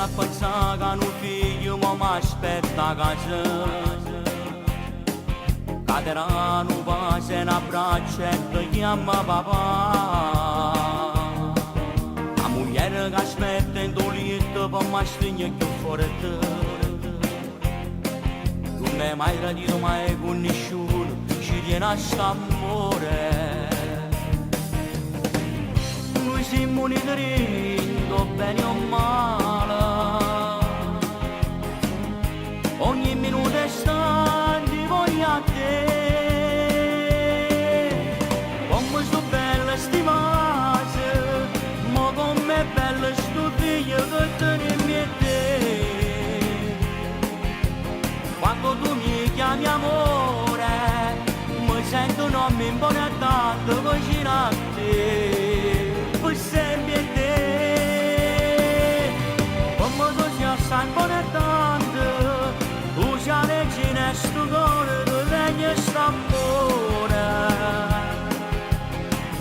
a pensare che un figlio mi aspetta a casa. Caderanno pace in abbraccio e ti chiama papà. La moglie che aspetta in tuo letto per mi stringere più forte. Non è mai tradito mai con nessuno, ci tiene a st'amore. Noi siamo uniti rindo bene o male. Ogni minuto è stanti voglio a te. Come sto bella stimata, ma com'è bella sto figlio che teniamo a te. Quando tu mi chiami amore, mi sento non mi impone tanto vicino a te, per sempre a te. Come tu sia sempre tanto, tu sia regina e sto cuore, tu regni e sta amore.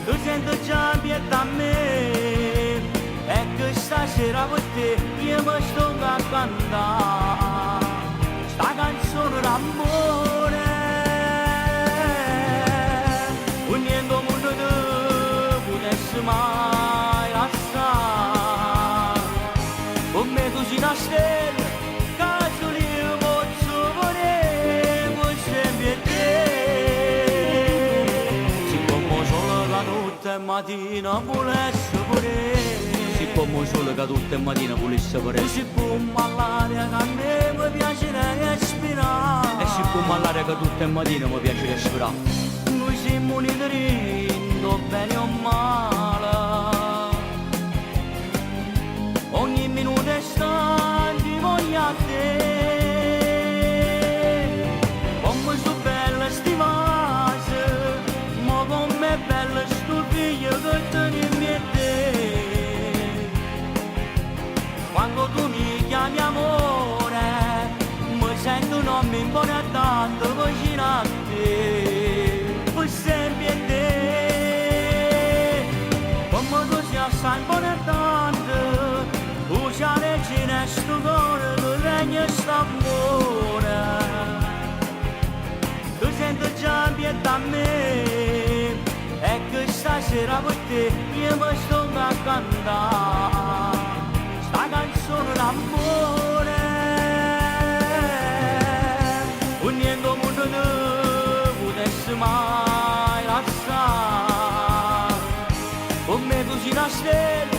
Tu senti già pietà a me, e che stasera per te io mi sto a cantare sta canzone d'amore. Un niente mondo tu potessi mai lasciare, con me tu sei una stella, caso io posso volere sempre a te. Si come solo che tutte le mattine volessi volere, si come solo che tutte le mattine volessi volere. Si può all'aria che a me mi piace respirare, e si può all'aria che tutte le mattine mi piace respirare. Noi siamo uniti rindo bene o male. Ogni minuto è stanti voglio a te. Come sto bella stimata, ma com'è bella sto figlio che teniamo a te. Quando tu mi chiami amore, mi sento non mi impone tanto vicino a te, per sempre a te. Come tu sia sempre tanto, tu sia regina e sto cuore, tu regni e sta amore. Tu senti già pietà a me, e che stasera per te io mi sto a cantare sta canzone d'amore. Un niente mondo tu potessi mai lasciare, con me tu sei una stella,